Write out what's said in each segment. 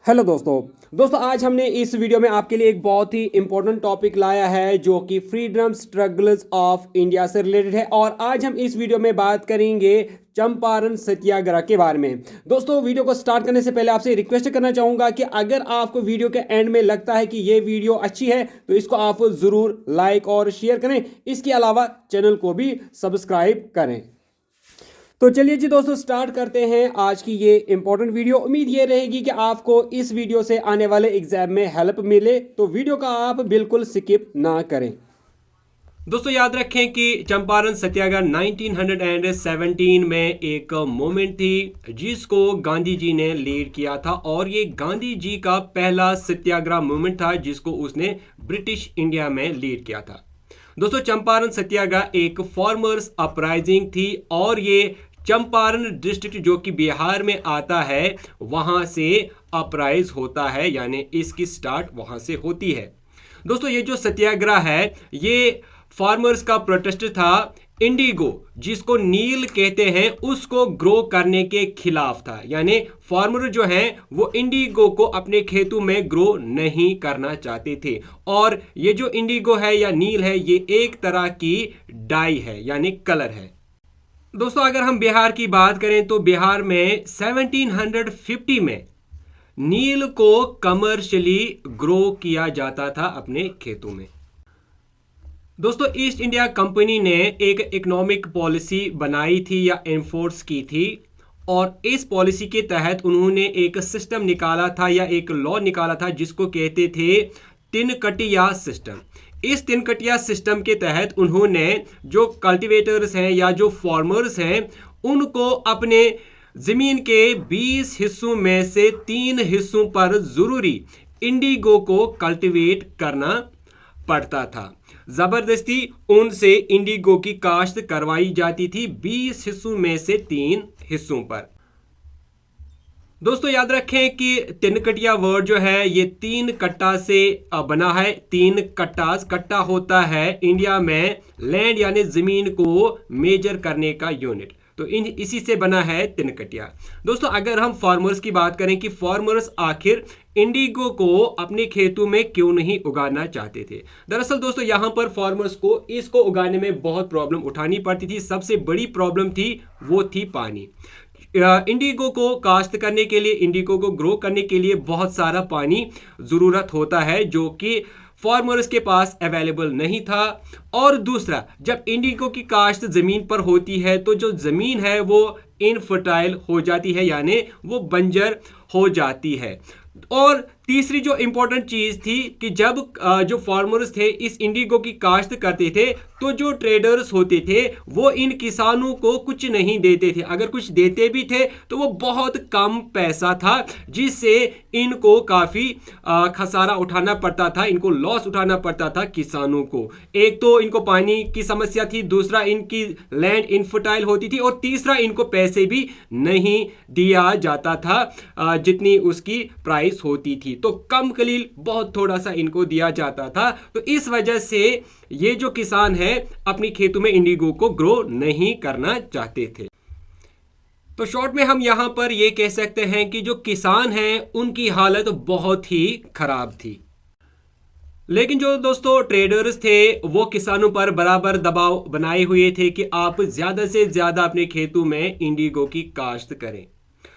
Hello दोस्तों आज हमने इस वीडियो में आपके लिए एक बहुत ही इंपॉर्टेंट टॉपिक लाया है जो कि फ्रीडम स्ट्रगल्स ऑफ इंडिया से रिलेटेड है। और आज हम इस वीडियो में बात करेंगे चंपारण सत्याग्रह के बारे में। दोस्तों वीडियो को स्टार्ट करने से पहले आपसे रिक्वेस्ट करना चाहूंगा कि अगर आपको वीडियो के एंड में लगता है कि ये वीडियो अच्छी है तो इसको आप जरूर लाइक और शेयर करें। इसके अलावा चैनल को भी सब्सक्राइब करें। तो चलिए जी दोस्तों स्टार्ट करते हैं आज की ये इंपॉर्टेंट वीडियो। उम्मीद ये रहेगी कि आपको इस वीडियो से आने वाले एग्जाम में हेल्प मिले, तो वीडियो का आप बिल्कुल स्किप ना करें। दोस्तों याद रखें कि चंपारण सत्याग्रह 1917 में एक मूवमेंट थी जिसको गांधी जी ने लीड किया था, और ये गांधी जी का पहला सत्याग्रह मूवमेंट था जिसको उसने ब्रिटिश इंडिया में लीड किया था। दोस्तों चंपारण सत्याग्रह एक फार्मर्स अपराइजिंग थी, और ये चंपारण डिस्ट्रिक्ट जो कि बिहार में आता है वहां से अपराइज होता है, यानी इसकी स्टार्ट वहां से होती है। दोस्तों ये जो सत्याग्रह है ये फार्मर्स का प्रोटेस्ट था इंडिगो, जिसको नील कहते हैं, उसको ग्रो करने के खिलाफ था। यानी फार्मर जो हैं वो इंडिगो को अपने खेतों में ग्रो नहीं करना चाहते थे। और ये जो इंडिगो है या नील है ये एक तरह की डाई है, यानी कलर है। दोस्तों अगर हम बिहार की बात करें तो बिहार में 1750 में नील को कमर्शियली ग्रो किया जाता था अपने खेतों में। दोस्तों ईस्ट इंडिया कंपनी ने एक इकोनॉमिक पॉलिसी बनाई थी या एनफोर्स की थी, और इस पॉलिसी के तहत उन्होंने एक सिस्टम निकाला था या एक लॉ निकाला था जिसको कहते थे तिनकटिया सिस्टम। इस तिनकटिया सिस्टम के तहत उन्होंने जो कल्टीवेटर्स हैं या जो फार्मर्स हैं उनको अपने जमीन के 20 हिस्सों में से 3 हिस्सों पर जरूरी इंडिगो को कल्टीवेट करना पड़ता था। जबरदस्ती उनसे इंडिगो की काश्त करवाई जाती थी 20 हिस्सों में से 3 हिस्सों पर। दोस्तों याद रखें कि तिनकटिया वर्ड जो है ये 3 कट्टा से बना है। 3 कट्टा होता है इंडिया में लैंड यानी जमीन को मेजर करने का यूनिट, तो इसी से बना है तिनकटिया। दोस्तों अगर हम फार्मर्स की बात करें कि फार्मर्स आखिर इंडिगो को अपने खेतों में क्यों नहीं उगाना चाहते थे। दरअसल दोस्तों यहाँ पर फार्मर्स को इसको उगाने में बहुत प्रॉब्लम उठानी पड़ती थी। सबसे बड़ी प्रॉब्लम थी वो थी पानी। इंडिगो को काश्त करने के लिए, इंडिगो को ग्रो करने के लिए बहुत सारा पानी ज़रूरत होता है जो कि फार्मर्स के पास अवेलेबल नहीं था। और दूसरा, जब इंडिगो की काश्त ज़मीन पर होती है तो जो ज़मीन है वो इनफर्टाइल हो जाती है, यानी वो बंजर हो जाती है। और तीसरी जो इंपॉर्टेंट चीज़ थी कि जब जो फार्मर्स थे इस इंडिगो की काश्त करते थे तो जो ट्रेडर्स होते थे वो इन किसानों को कुछ नहीं देते थे। अगर कुछ देते भी थे तो वो बहुत कम पैसा था, जिससे इनको काफ़ी खसारा उठाना पड़ता था, इनको लॉस उठाना पड़ता था किसानों को। एक तो इनको पानी की समस्या थी, दूसरा इनकी लैंड इनफर्टाइल होती थी, और तीसरा इनको पैसे भी नहीं दिया जाता था जितनी उसकी प्राइस होती थी। तो कम कलील बहुत थोड़ा सा इनको दिया जाता था। तो इस वजह से ये जो किसान है अपनी खेतों में इंडिगो को ग्रो नहीं करना चाहते थे। तो शॉर्ट में हम यहां पर ये कह सकते हैं कि जो किसान हैं उनकी हालत बहुत ही खराब थी। लेकिन जो दोस्तों ट्रेडर्स थे वो किसानों पर बराबर दबाव बनाए हुए थे कि आप ज्यादा से ज्यादा अपने खेतों में इंडिगो की काश्त करें।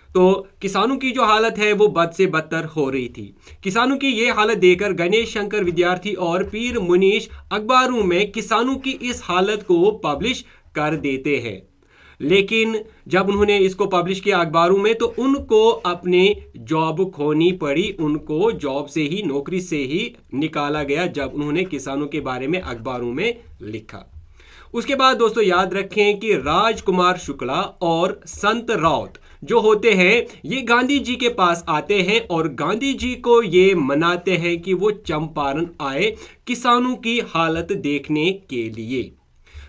तो किसानों की जो हालत है वो बद से बदतर हो रही थी। किसानों की ये हालत देखकर गणेश शंकर विद्यार्थी और पीर मुनीश अखबारों में किसानों की इस हालत को पब्लिश कर देते हैं। लेकिन जब उन्होंने इसको पब्लिश किया अखबारों में तो उनको अपने जॉब खोनी पड़ी। उनको जॉब से ही, नौकरी से ही निकाला गया जब उन्होंने किसानों के बारे में अखबारों में लिखा। उसके बाद दोस्तों याद रखें कि राजकुमार शुक्ला और संत राउत जो होते हैं ये गांधी जी के पास आते हैं और गांधी जी को ये मनाते हैं कि वो चंपारण आए किसानों की हालत देखने के लिए।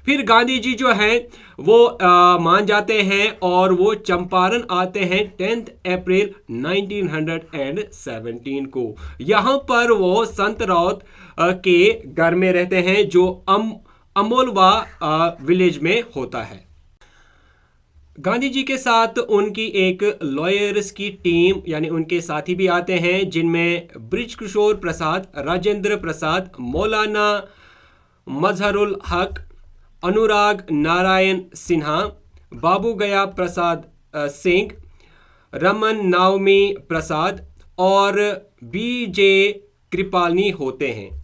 फिर गांधी जी जो हैं वो मान जाते हैं और वो चंपारण आते हैं 10 अप्रैल 1917 को। यहाँ पर वो संत राउत के घर में रहते हैं जो अमोलवा विलेज में होता है। गांधी जी के साथ उनकी एक लॉयर्स की टीम यानी उनके साथी भी आते हैं, जिनमें बृज किशोर प्रसाद, राजेंद्र प्रसाद, मौलाना मजहरुल हक, अनुराग नारायण सिन्हा, बाबू गया प्रसाद सिंह, रमन नावमी प्रसाद और बीजे कृपालनी होते हैं।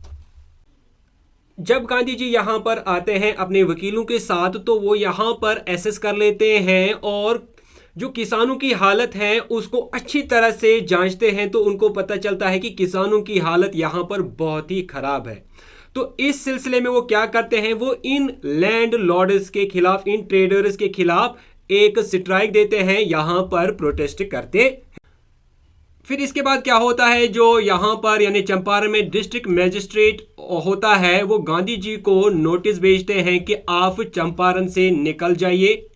जब गांधी जी यहाँ पर आते हैं अपने वकीलों के साथ, तो वो यहाँ पर एसेस कर लेते हैं और जो किसानों की हालत है उसको अच्छी तरह से जांचते हैं। तो उनको पता चलता है कि किसानों की हालत यहाँ पर बहुत ही खराब है। तो इस सिलसिले में वो क्या करते हैं, वो इन लैंड लॉर्ड्स के खिलाफ, इन ट्रेडर्स के खिलाफ एक स्ट्राइक देते हैं, यहां पर प्रोटेस्ट करते हैं। फिर इसके बाद क्या होता है, जो यहां पर यानी चंपारण में डिस्ट्रिक्ट मजिस्ट्रेट होता है, वो गांधी जी को नोटिस भेजते हैं कि आप चंपारण से निकल जाइए।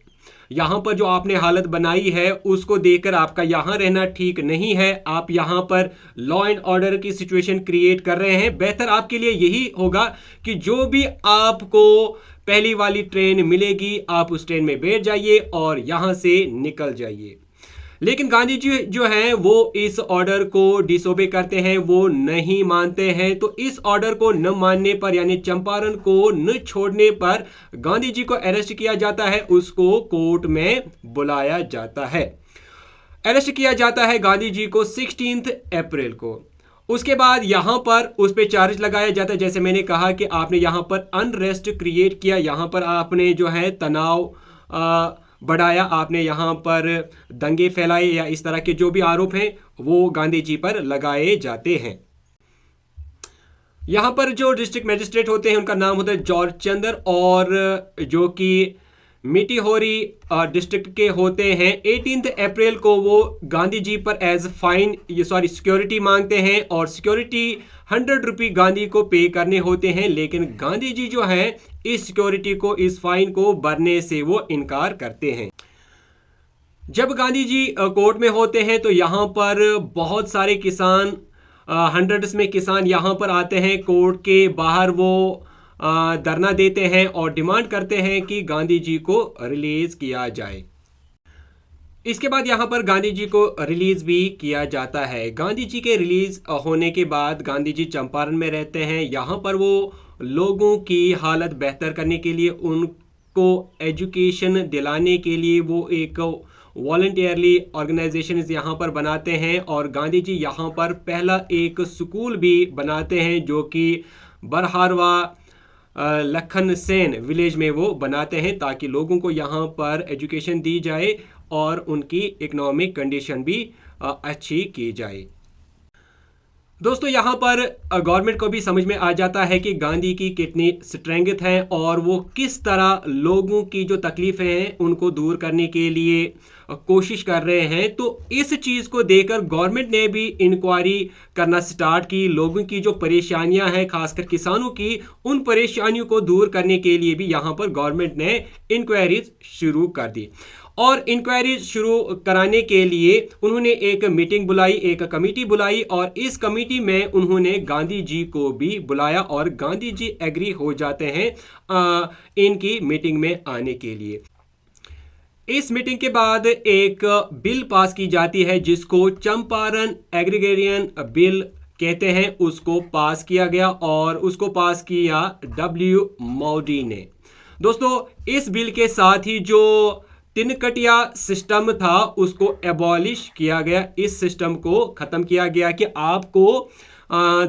यहाँ पर जो आपने हालत बनाई है उसको देखकर आपका यहाँ रहना ठीक नहीं है। आप यहाँ पर लॉ एंड ऑर्डर की सिचुएशन क्रिएट कर रहे हैं। बेहतर आपके लिए यही होगा कि जो भी आपको पहली वाली ट्रेन मिलेगी आप उस ट्रेन में बैठ जाइए और यहाँ से निकल जाइए। लेकिन गांधी जी जो हैं वो इस ऑर्डर को डिसोबे करते हैं, वो नहीं मानते हैं। तो इस ऑर्डर को न मानने पर यानी चंपारण को न छोड़ने पर गांधी जी को अरेस्ट किया जाता है, उसको कोर्ट में बुलाया जाता है। अरेस्ट किया जाता है गांधी जी को 16 अप्रैल को। उसके बाद यहां पर उस पर चार्ज लगाया जाता है, जैसे मैंने कहा कि आपने यहां पर अनरेस्ट क्रिएट किया, यहां पर आपने जो है तनाव बढ़ाया, आपने यहाँ पर दंगे फैलाए या इस तरह के जो भी आरोप हैं वो गांधी जी पर लगाए जाते हैं। यहाँ पर जो डिस्ट्रिक्ट मजिस्ट्रेट होते हैं उनका नाम होता है जॉर्ज चंद्र, और जो कि मिटीहोरी डिस्ट्रिक्ट के होते हैं। 18 अप्रैल को वो गांधी जी पर एज फाइन सिक्योरिटी मांगते हैं और सिक्योरिटी 100 रुपये गांधी को पे करने होते हैं। लेकिन गांधी जी जो है इस सिक्योरिटी को, इस फाइन को भरने से वो इनकार करते हैं। जब गांधी जी कोर्ट में होते हैं तो यहाँ पर बहुत सारे किसान, हंड्रेड्स में किसान यहाँ पर आते हैं। कोर्ट के बाहर वो धरना देते हैं और डिमांड करते हैं कि गांधी जी को रिलीज किया जाए। इसके बाद यहाँ पर गांधी जी को रिलीज भी किया जाता है। गांधी जी के रिलीज होने के बाद गांधी जी चंपारण में रहते हैं। यहाँ पर वो लोगों की हालत बेहतर करने के लिए, उनको एजुकेशन दिलाने के लिए वो एक वॉलंटियरली ऑर्गेनाइजेशन यहाँ पर बनाते हैं। और गांधी जी यहाँ पर पहला एक स्कूल भी बनाते हैं जो कि बरहारवा लखन सेन विलेज में वो बनाते हैं, ताकि लोगों को यहाँ पर एजुकेशन दी जाए और उनकी इकोनॉमिक कंडीशन भी अच्छी की जाए। दोस्तों यहाँ पर गवर्नमेंट को भी समझ में आ जाता है कि गांधी की कितनी स्ट्रेंथ है और वो किस तरह लोगों की जो तकलीफें हैं उनको दूर करने के लिए कोशिश कर रहे हैं। तो इस चीज़ को देखकर गवर्नमेंट ने भी इंक्वायरी करना स्टार्ट की। लोगों की जो परेशानियां हैं, खासकर किसानों की, उन परेशानियों को दूर करने के लिए भी यहाँ पर गवर्नमेंट ने इंक्वायरीज शुरू कर दी। और इंक्वायरी शुरू कराने के लिए उन्होंने एक मीटिंग बुलाई, एक कमेटी बुलाई, और इस कमेटी में उन्होंने गांधी जी को भी बुलाया और गांधी जी एग्री हो जाते हैं इनकी मीटिंग में आने के लिए। इस मीटिंग के बाद एक बिल पास की जाती है जिसको चंपारण एग्रीगेरियन बिल कहते हैं। उसको पास किया गया और उसको पास किया W. मोदी ने। दोस्तों इस बिल के साथ ही जो तिनकटिया सिस्टम था उसको एबॉलिश किया गया। इस सिस्टम को खत्म किया गया कि आपको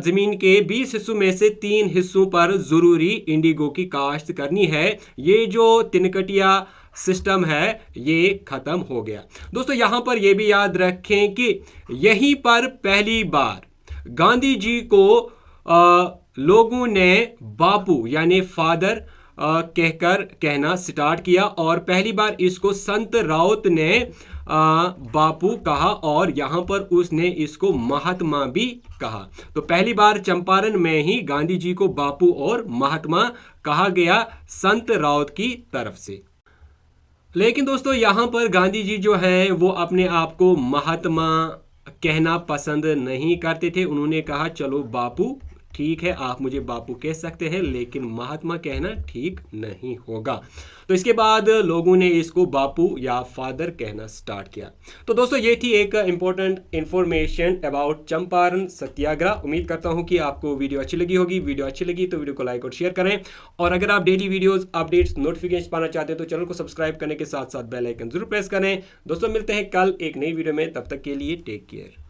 जमीन के 20 हिस्सों में से 3 हिस्सों पर जरूरी इंडिगो की काश्त करनी है। ये जो तिनकटिया सिस्टम है ये खत्म हो गया। दोस्तों यहाँ पर यह भी याद रखें कि यहीं पर पहली बार गांधी जी को लोगों ने बापू यानी फादर कहकर कहना स्टार्ट किया और पहली बार इसको संत राउत ने बापू कहा और यहाँ पर उसने इसको महात्मा भी कहा। तो पहली बार चंपारण में ही गांधी जी को बापू और महात्मा कहा गया संत राउत की तरफ से। लेकिन दोस्तों यहाँ पर गांधी जी जो है वो अपने आप को महात्मा कहना पसंद नहीं करते थे। उन्होंने कहा चलो बापू ठीक है, आप मुझे बापू कह सकते हैं, लेकिन महात्मा कहना ठीक नहीं होगा। तो इसके बाद लोगों ने इसको बापू या फादर कहना स्टार्ट किया। तो दोस्तों ये थी एक इंपॉर्टेंट इंफॉर्मेशन अबाउट चंपारण सत्याग्रह। उम्मीद करता हूँ कि आपको वीडियो अच्छी लगी होगी। वीडियो अच्छी लगी तो वीडियो को लाइक और शेयर करें, और अगर आप डेली वीडियोस अपडेट्स नोटिफिकेशन पाना चाहते हैं तो चैनल को सब्सक्राइब करने के साथ साथ बेल आइकन जरूर प्रेस करें। दोस्तों मिलते हैं कल एक नई वीडियो में, तब तक के लिए टेक केयर।